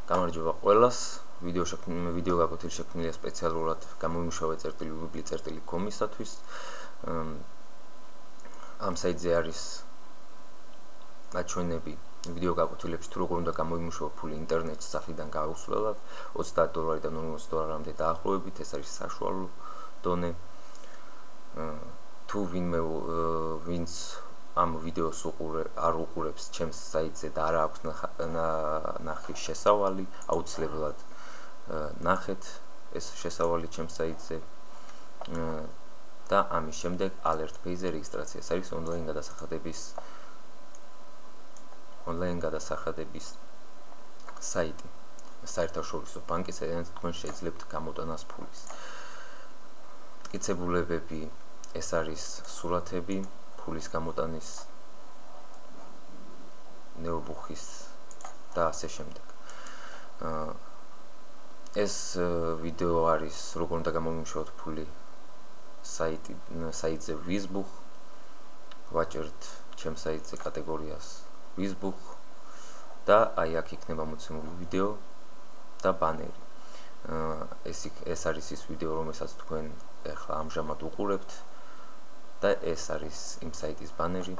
გამარჯობა ყველას. ვიდეო გაკვეთილი შექმნილია სპეციალურად გამომუშავე წერტილი.com-ისათვის. ამ საიტზე არის ნაჩვენები ვიდეო გაკვეთილებში თუ როგორ უნდა გამოიმუშაო ფული ინტერნეტში სახიდან გაუსვლელად $30-დან $40-მდე დაახლოებით. ეს არის საშუალო დონე. თუ ვინც ამ ვიდეოს არ უყურებს ჩემს საიტზე და არ აქვს ნახის შესავალი, აუცილებლად ნახეთ ეს შესავალი ჩემს საიტზე და ამის შემდეგ alert page-ზე რეგისტრაცია. ეს არის ონლაინ გადასახადების საიტი, საერთაშორისო ბანკი, სადაც თქვენ შეძლებთ გამოტანას ფულის. მტკიცებულებები, ეს არის სურათები ფულის გამოტანის, ნეობუხის და ასე შემდეგ. ეს ვიდეო არის როგორ უნდა გამომიმუშავოთ ფული საიტზე ვიზბუხ. ვაჭერთ ჩემს საიტზე კატეგორიას ვიზბუხ და აი აქ იქნება მოცემული ვიდეო და ბანერი. ეს არის ის ვიდეო, რომელსაც თქვენ ახლა ამჟამად უყურებთ და ეს არის იმ საიტის ბანერი,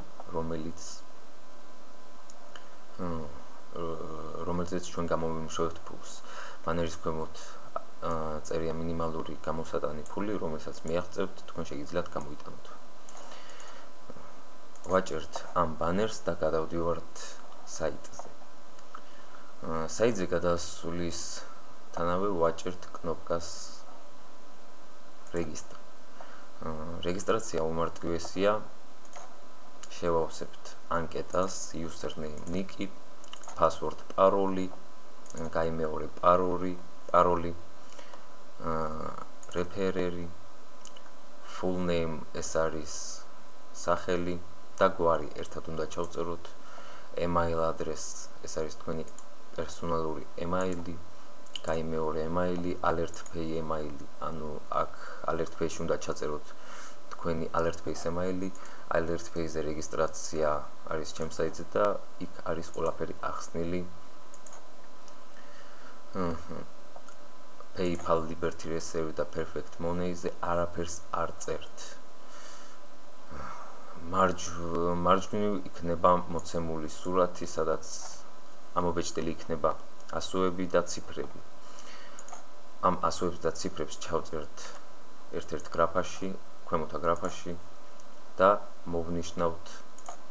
რომელზეც ჩვენ გამოვიმუშავებთ ფულს. ბანერის ქვემოთ წერია მინიმალური გამოსატანი ფული, რომელსაც მიაღწევთ, თქვენ შეგიძლიათ გამოიტანოთ. ვაჭერთ ამ ბანერს და გადავდივართ საიტზე. საიტზე გადასვლისთანავე ვაჭერთ კნოპკას რეგისტრ. რეგისტრაცია უმარტივესია. შევავსებთ ანკეტას, username, niki, password, paroli, გაიმეორე paroli, refereri, full name, ეს არის სახელი და გვარი ერთად უნდა ჩავწეროთ. email address, ეს არის თქვენი პერსონალური email-ი, გაიმეორე email-ი, alert pay email-ი, ანუ აქ alert pay-ში უნდა ჩაწეროთ თქვენი alert pay-ის email-ი. alert pay-ზე რეგისტრაცია არის ჩემს საიტზე და იქ არის ყველაფერი ახსნილი. PayPal, Liberty Reserve და Perfect Money-ზე არაფერს არ წერთ. მარჯვნივ იქნება მოცემული სურათი, სადაც ამობეჭდელი იქნება ასოები და ციფრები. ამ ასოებს და ციფრებს ჩავწერთ ერთ-ერთ გრაფაში, ქვემოთ გრაფაში და მოვნიშნავთ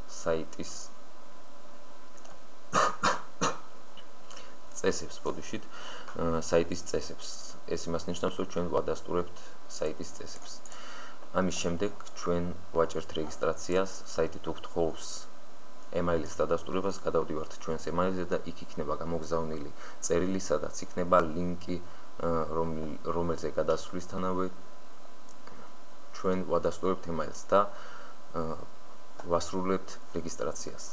საიტის წესებს, ბოდიშით, საიტის წესებს. ეს იმას ნიშნავს, რომ ჩვენ ვადასტურებთ საიტის წესებს. ამის შემდეგ ჩვენ ვაჭერთ რეგისტრაციას, საიტი თუ გთხოვს email-ის დადასტურებას, გადავდივართ ჩვენს email-ზე და იქ იქნება გამოგზავნილი წერილი, სადაც იქნება ლინკი, რომელზე გადასვლისთანავე ჩვენ ვადასტურებთ email-ს და ვასრულებთ რეგისტრაციას.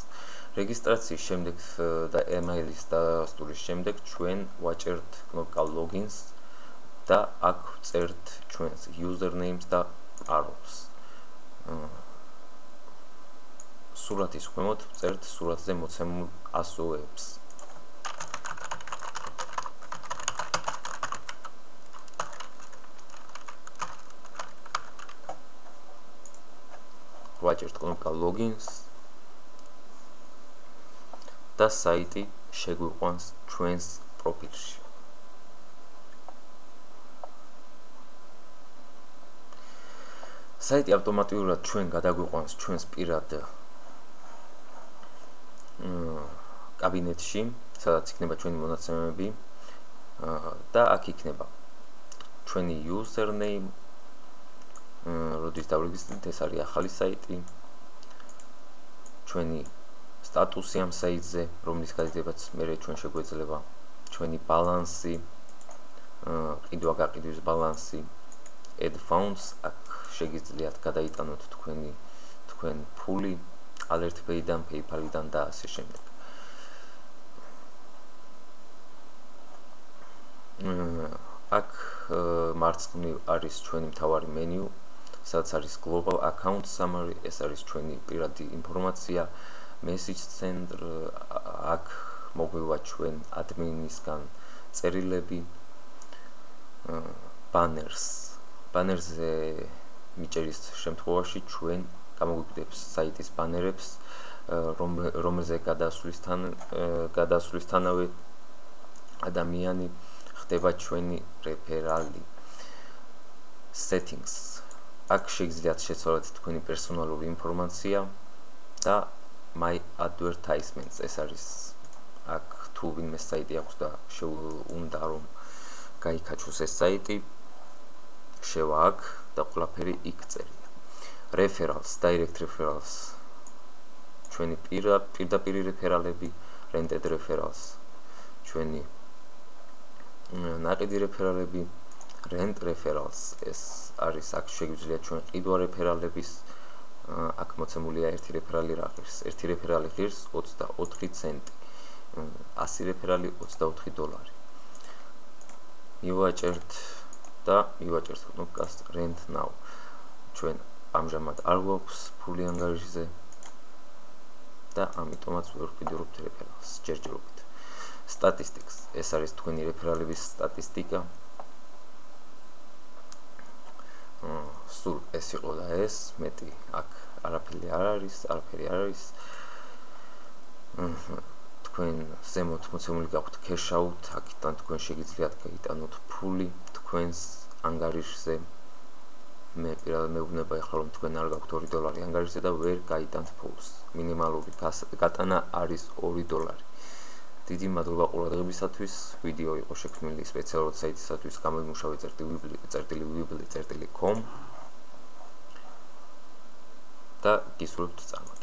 რეგისტრაციის შემდეგ და email-ის დადასტურის შემდეგ ჩვენ ვაჭერთ კნოპკა logins და აქ წერთ ჩვენს username-ს და parols. სურათის ქვემოთ წერთ სურათზე მოცემულ ასოებს. ვაჭერთ კნოპკა logins და საიტი შეგვიყვანს ჩვენს პროფილში. საიტი ავტომატურად ჩვენ გადაგვიყვანს ჩვენს პირად კაბინეტში, სადაც იქნება ჩვენი მონაცემები და აქ იქნება ჩვენი username, როდის დავრეგისტრირდით, ეს არის ახალი საიტი, ჩვენი სტატუსი ამ საიტზე, რომლის გადიდებაც მერე ჩვენ შეგვეძლება, ჩვენი ბალანსი, ყიდვა-გაყიდვის ბალანსი, add funds, აქ შეგიძლიათ გადაიტანოთ თქვენ ფული alert pay-დან, PayPal-დან და ასე შემდეგ. აქ მარცხნივ არის ჩვენი მთავარი მენიუ, სადაც არის global account summary, ეს არის ჩვენი პირადი ინფორმაცია, message center, აქ მოგვივა ჩვენ ადმინისგან წერილები, ბანერზე მიჭერის შემთხვევაში ჩვენ გამოგვიკვდებს საიტის ბანერებს, რომელზე გადასვლისთანავე ადამიანი ხდება ჩვენი რეფერალი. Settings. აქ შეგიძლიათ შეცვალოთ თქვენი პერსონალური ინფორმაცია და My Advertisements. ეს არის აქ თუ ვინმე საიტი აქვს და უნდა რომ გაიქაჩოს ეს საიტი, შევა აქ და ყველაფერი იქ წერია. Referrals, direct referrals. ჩვენი პირდაპირი რეფერალები, rented referrals. ჩვენი ნაყიდი რეფერალები, rent referrals. ეს არის აქ შეგვიძლია ჩვენ ყიდვა რეფერალების, აქ მოცემულია ერთი რეფერალი რა ღირს. ერთი რეფერალი ღირს 24 ცენტი. 100 რეფერალი $24. მივაჭერთ და მივაჭერთ კნოპკას rent now. ჩვენ ამჟამად არ გვაქვს ფული ანგარიშზე და ამიტომაც ვერ ვყიდულობთ რეფერალს ჯერჯერობით. Statistics. ეს არის თქვენი რეფერალების სტატისტიკა. სულ ეს იყო და ეს მეტი აქ არაფერი არ არის. თქვენ ზემოთ მოცემული გაქვთ cash out, აქედან თქვენ შეგიძლიათ გაიტანოთ ფული თქვენს ანგარიშზე. მე პირადად მეუბნება ეხლა რომ თქვენ არ გაქვთ $2 ანგარიშზე და ვერ გაიტანთ ფულს. მინიმალური გატანა არის $2. დიდი მადლობა ყურადღებისათვის. ვიდეო იყო შექმნილი სპეციალურად საიტისათვის გამომუშავე.wibly.com და გისურვებთ წარმატებას.